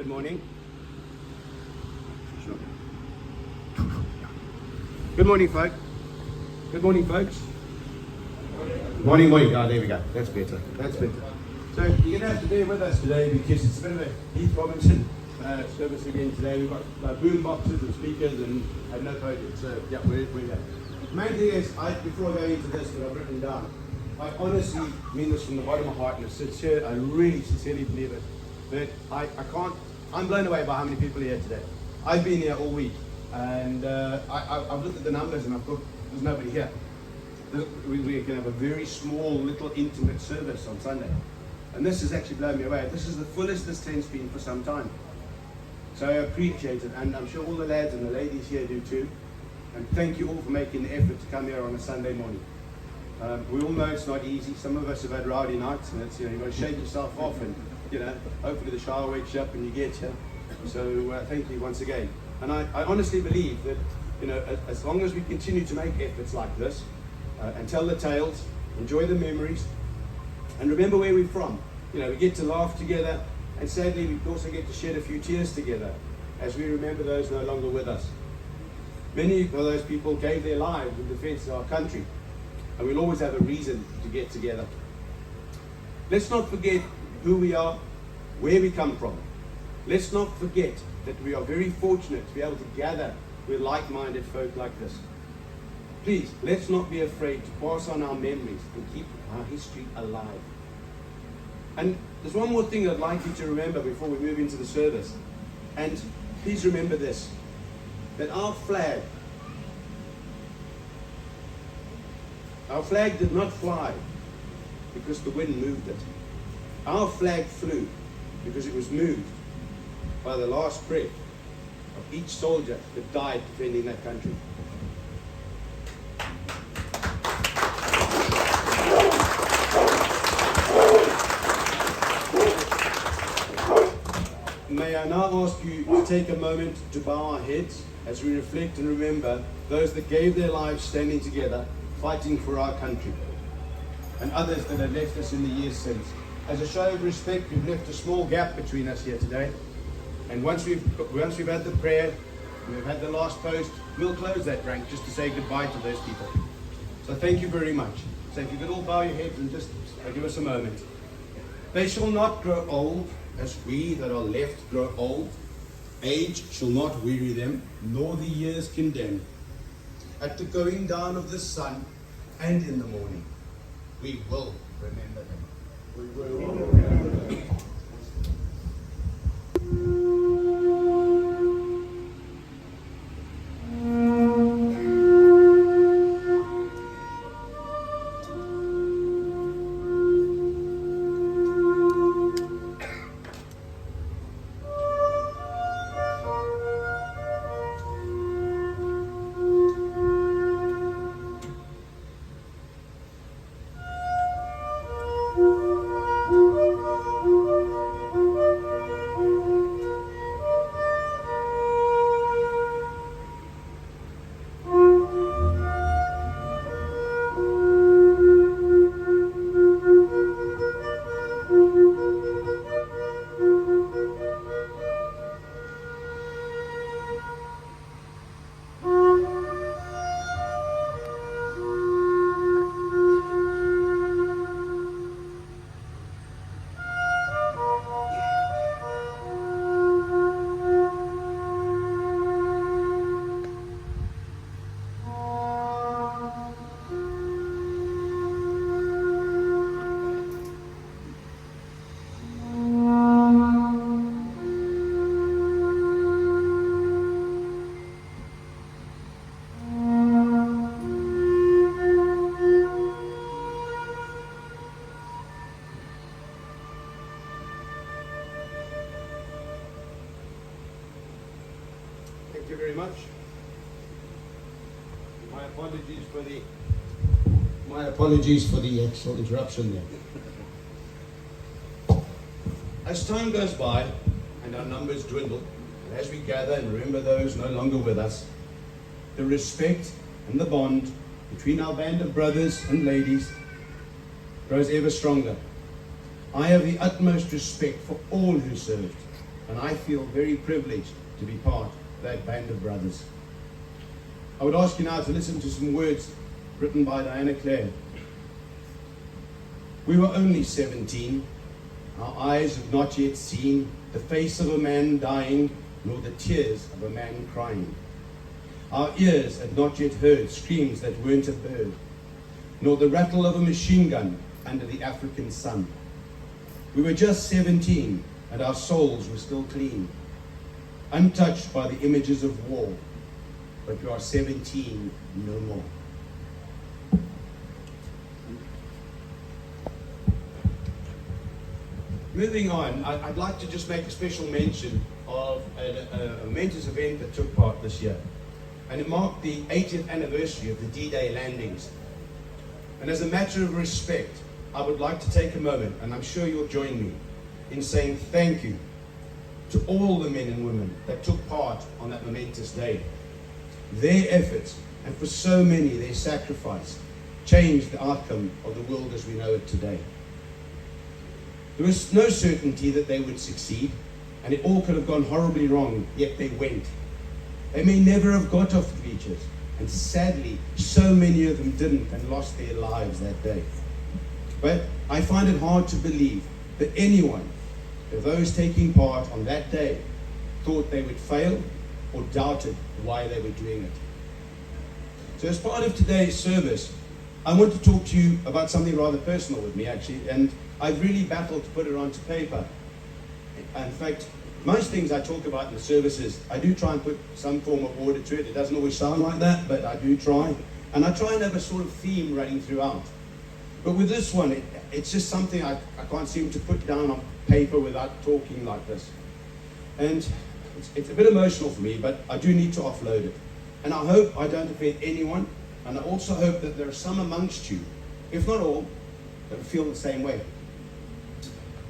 Good morning. Good morning, folks. Good morning, folks. Morning, morning. Oh, there we go. That's better. That's better. So you're going to have to bear with us today because it's a bit of a Heath Robinson service again today. We've got boom boxes and speakers and no podium. So yeah, we're there. The main thing is, before I go into this, what I've written down, I honestly mean this from the bottom of my heart, and it's sincere. I really sincerely believe it. But I can't. I'm blown away by how many people are here today. I've been here all week, and I've looked at the numbers, and I've thought there's nobody here. We can have a very small, little, intimate service on Sunday, and this has actually blown me away. This is the fullest this tent's been for some time. So I appreciate it, and I'm sure all the lads and the ladies here do too. And thank you all for making the effort to come here on a Sunday morning. We all know it's not easy. Some of us have had rowdy nights, and it's, you've got to shake yourself off, and hopefully the shower wakes you up and you get here. So thank you once again. And I honestly believe that as long as we continue to make efforts like this and tell the tales, enjoy the memories, and remember where we're from. We get to laugh together, and sadly we also get to shed a few tears together as we remember those no longer with us. Many of those people gave their lives in defense of our country, and we'll always have a reason to get together. Let's not forget who we are, where we come from. Let's not forget that we are very fortunate to be able to gather with like-minded folk like this. Please, let's not be afraid to pass on our memories and keep our history alive. And there's one more thing I'd like you to remember before we move into the service. And please remember this, that our flag did not fly because the wind moved it. Our flag flew because it was moved by the last breath of each soldier that died defending that country. May I now ask you to take a moment to bow our heads as we reflect and remember those that gave their lives standing together, fighting for our country, and others that have left us in the years since. As a show of respect, we've left a small gap between us here today, and once we've had the prayer, we've had the last post, we'll close that rank just to say goodbye to those people. So thank you very much. So if you could all bow your heads and just give us a moment. They shall not grow old as we that are left grow old. Age shall not weary them, nor the years condemn. At the going down of the sun and in the morning, we will remember them. We will remember them. Thank you very much. My apologies for the actual interruption there. As time goes by and our numbers dwindle, and as we gather and remember those no longer with us, the respect and the bond between our band of brothers and ladies grows ever stronger. I have the utmost respect for all who served, and I feel very privileged to be part of that band of brothers. I would ask you now to listen to some words written by Diana Clare. We were only 17. Our eyes had not yet seen the face of a man dying, nor the tears of a man crying. Our ears had not yet heard screams that weren't a bird, nor the rattle of a machine gun under the African sun. We were just 17, and our souls were still clean, untouched by the images of war, but we are 17 no more. Moving on, I'd like to just make a special mention of a momentous event that took part this year. And it marked the 80th anniversary of the D-Day landings. And as a matter of respect, I would like to take a moment, and I'm sure you'll join me, in saying thank you to all the men and women that took part on that momentous day. Their efforts, and for so many, their sacrifice, changed the outcome of the world as we know it today. There was no certainty that they would succeed, and it all could have gone horribly wrong, yet they went. They may never have got off the beaches, and sadly, so many of them didn't and lost their lives that day. But I find it hard to believe that anyone of those taking part on that day thought they would fail or doubted why they were doing it. So as part of today's service, I want to talk to you about something rather personal with me, actually, and I've really battled to put it onto paper. In fact, most things I talk about in the services, I do try and put some form of order to it. It doesn't always sound like that, but I do try. And I try and have a sort of theme running throughout. But with this one, it's just something I can't seem to put down on paper without talking like this. And it's a bit emotional for me, but I do need to offload it. And I hope I don't offend anyone, and I also hope that there are some amongst you, if not all, that feel the same way.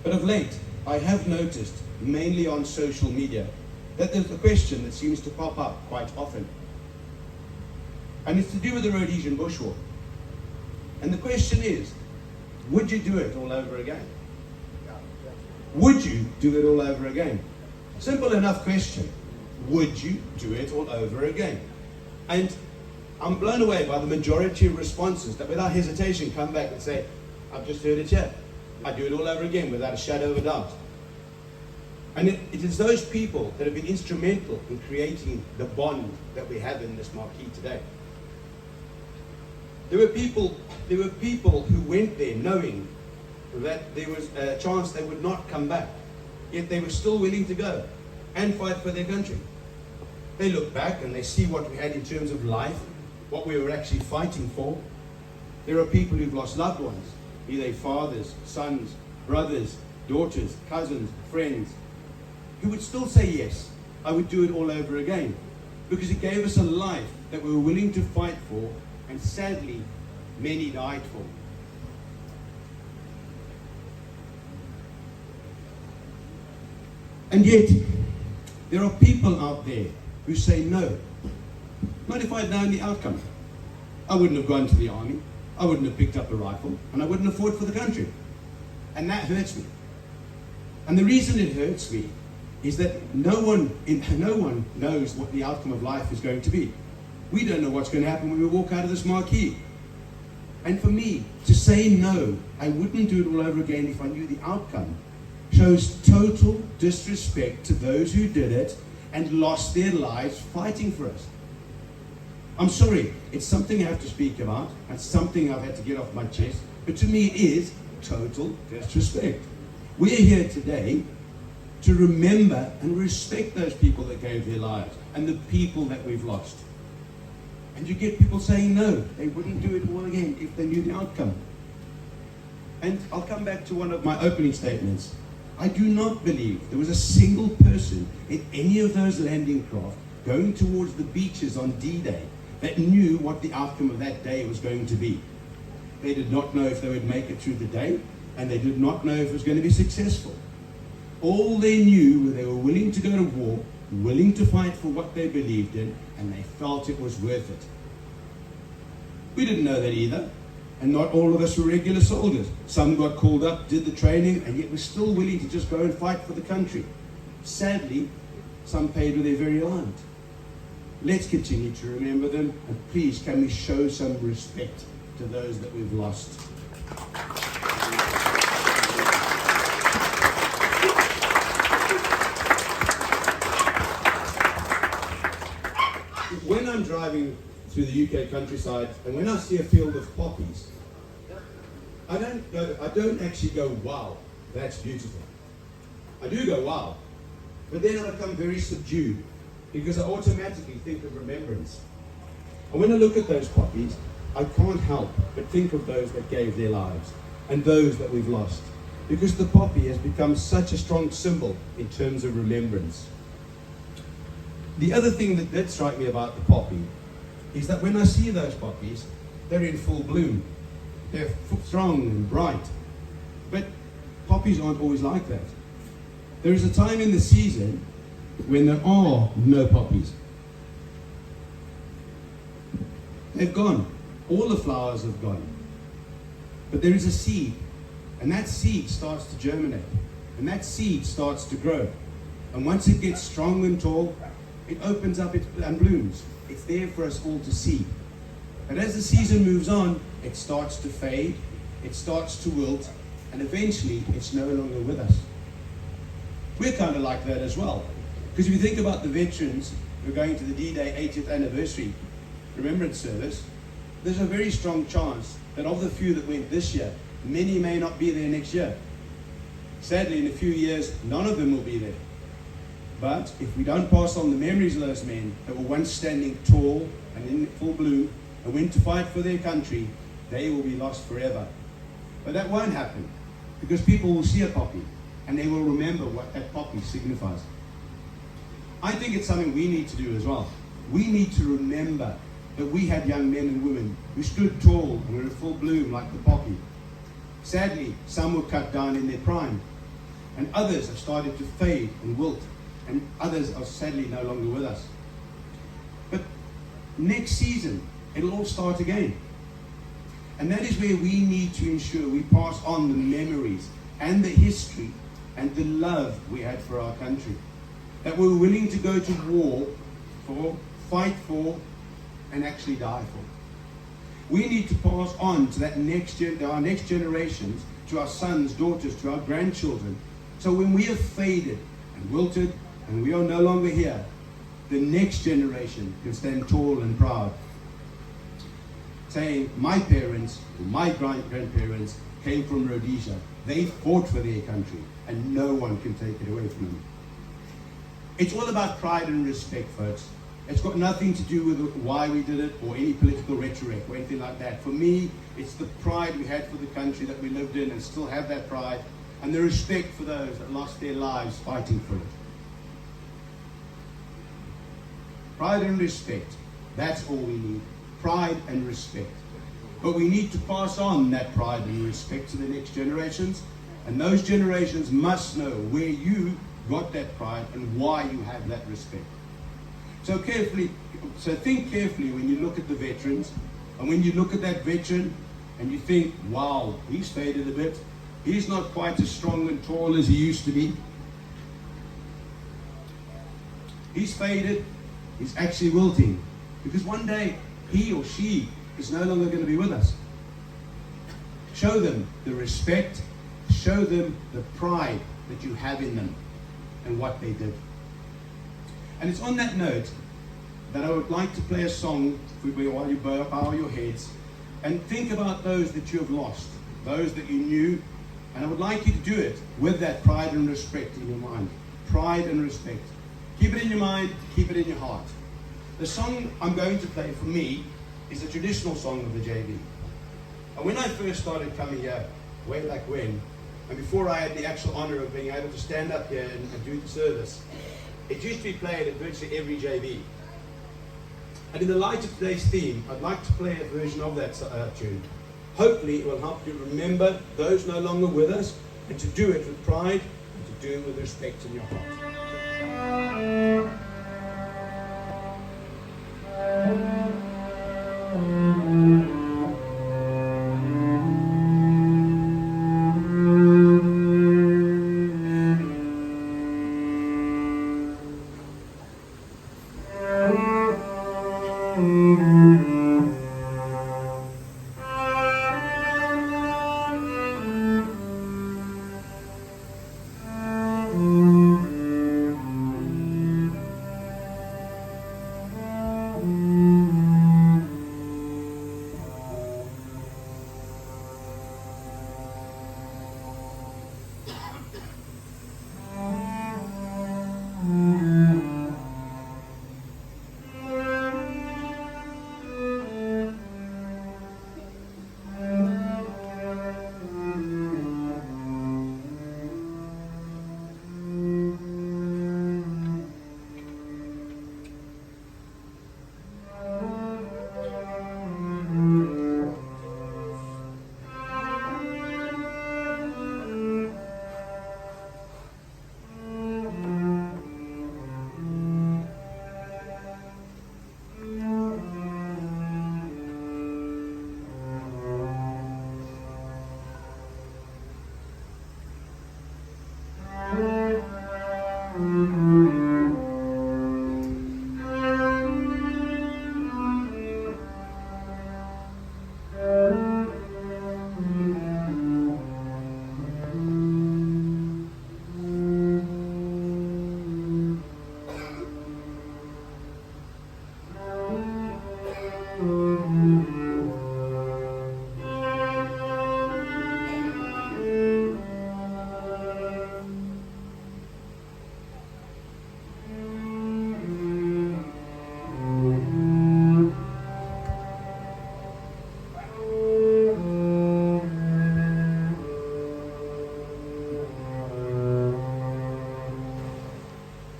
But of late, I have noticed, mainly on social media, that there's a question that seems to pop up quite often. And it's to do with the Rhodesian bushwalk. And the question is, would you do it all over again? Would you do it all over again? Simple enough question. Would you do it all over again? And I'm blown away by the majority of responses that without hesitation come back and say, I've just heard it here. I'd do it all over again without a shadow of a doubt. And it is those people that have been instrumental in creating the bond that we have in this marquee today. There were people who went there knowing that there was a chance they would not come back, yet they were still willing to go and fight for their country. They look back and they see what we had in terms of life, what we were actually fighting for. There are people who've lost loved ones, be they fathers, sons, brothers, daughters, cousins, friends, who would still say, yes, I would do it all over again, because it gave us a life that we were willing to fight for, and sadly, many died for. And yet, there are people out there who say no. Not if I'd known the outcome. I wouldn't have gone to the army, I wouldn't have picked up a rifle, and I wouldn't have fought for the country. And that hurts me. And the reason it hurts me is that no one knows what the outcome of life is going to be. We don't know what's going to happen when we walk out of this marquee. And for me, to say no, I wouldn't do it all over again if I knew the outcome, shows total disrespect to those who did it and lost their lives fighting for us. I'm sorry, it's something I have to speak about, and something I've had to get off my chest, but to me it is total disrespect. We're here today to remember and respect those people that gave their lives and the people that we've lost. And you get people saying no, they wouldn't do it all again if they knew the outcome. And I'll come back to one of my opening statements. I do not believe there was a single person in any of those landing craft going towards the beaches on D-Day that knew what the outcome of that day was going to be. They did not know if they would make it through the day, and they did not know if it was going to be successful. All they knew was they were willing to go to war, willing to fight for what they believed in, and they felt it was worth it. We didn't know that either, and not all of us were regular soldiers. Some got called up, did the training, and yet were still willing to just go and fight for the country. Sadly, some paid with their very lives. Let's continue to remember them, and please, can we show some respect to those that we've lost. When I'm driving through the UK countryside, and when I see a field of poppies, I don't actually go, wow, that's beautiful. I do go, wow, but then I become very subdued because I automatically think of remembrance. And when I look at those poppies, I can't help but think of those that gave their lives and those that we've lost, because the poppy has become such a strong symbol in terms of remembrance. The other thing that did strike me about the poppy is that when I see those poppies, they're in full bloom. They're strong and bright. But poppies aren't always like that. There is a time in the season when there are no poppies. They've gone. All the flowers have gone. But there is a seed, and that seed starts to germinate, and that seed starts to grow. And once it gets strong and tall, it opens up and blooms. It's there for us all to see. But as the season moves on, it starts to fade, it starts to wilt, and eventually it's no longer with us. We're kind of like that as well. Because if you think about the veterans who are going to the D-Day 80th anniversary Remembrance Service, there's a very strong chance that of the few that went this year, many may not be there next year. Sadly, in a few years, none of them will be there. But if we don't pass on the memories of those men that were once standing tall and in full bloom and went to fight for their country, they will be lost forever. But that won't happen, because people will see a poppy and they will remember what that poppy signifies. I think it's something we need to do as well. We need to remember that we had young men and women who stood tall and were in full bloom like the poppy. Sadly, some were cut down in their prime, and others have started to fade and wilt, and others are sadly no longer with us. But next season, it'll all start again. And that is where we need to ensure we pass on the memories and the history and the love we had for our country. That we're willing to go to war for, fight for, and actually die for. We need to pass on to our next generations, to our sons, daughters, to our grandchildren. So when we have faded and wilted and we are no longer here, the next generation can stand tall and proud, saying, my parents, or my grandparents came from Rhodesia. They fought for their country, and no one can take it away from them. It's all about pride and respect, folks. It's got nothing to do with why we did it or any political rhetoric or anything like that. For me, it's the pride we had for the country that we lived in and still have that pride, and the respect for those that lost their lives fighting for it. Pride and respect, that's all we need. Pride and respect. But we need to pass on that pride and respect to the next generations, and those generations must know where you got that pride and why you have that respect. So think carefully when you look at the veterans, and when you look at that veteran and you think, wow, he's faded a bit. He's not quite as strong and tall as he used to be. He's faded. He's actually wilting. Because one day, he or she is no longer going to be with us. Show them the respect. Show them the pride that you have in them and what they did. And it's on that note that I would like to play a song while you bow your heads and think about those that you have lost, those that you knew, and I would like you to do it with that pride and respect in your mind. Pride and respect. Keep it in your mind, keep it in your heart. The song I'm going to play for me is a traditional song of the JV. And when I first started coming here, way back when, and before I had the actual honor of being able to stand up here and do the service, it used to be played at virtually every JV. And in the light of today's theme, I'd like to play a version of that tune. Hopefully it will help you remember those no longer with us, and to do it with pride, and to do it with respect in your heart.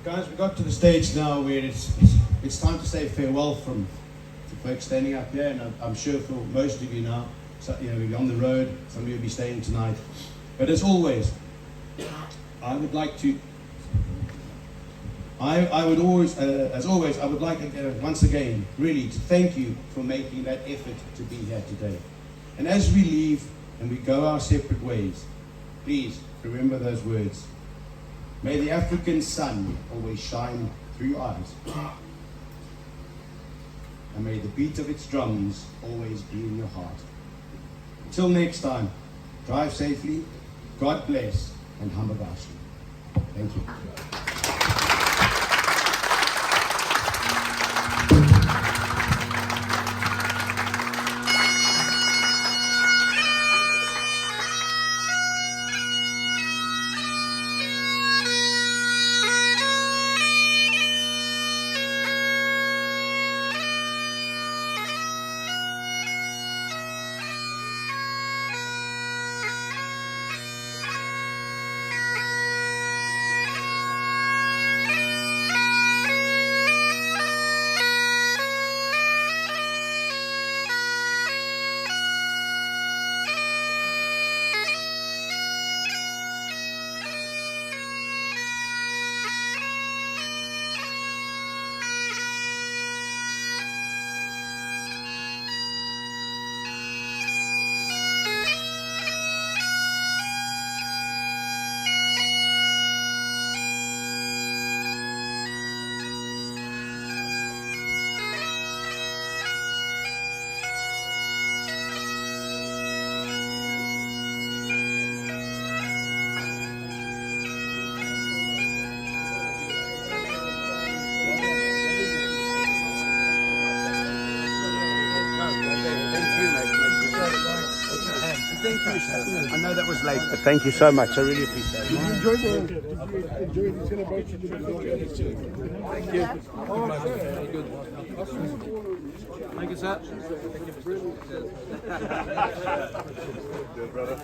Guys, we got to the stage now where it's time to say farewell from the folks standing up here, and I'm sure for most of you now, so, you know, we'll be on the road, some of you will be staying tonight. But as always, I would like to, I would always, as always, I would like once again, really, to thank you for making that effort to be here today. And as we leave and we go our separate ways, please remember those words. May the African sun always shine through your eyes. And may the beat of its drums always be in your heart. Until next time, drive safely, God bless, and Hamagashi. Thank you. Thank you, sir. I know that was late, but thank you so much. I really appreciate it. Did you enjoy the celebration? Thank you. Very good. Thank you, sir. Good, brother.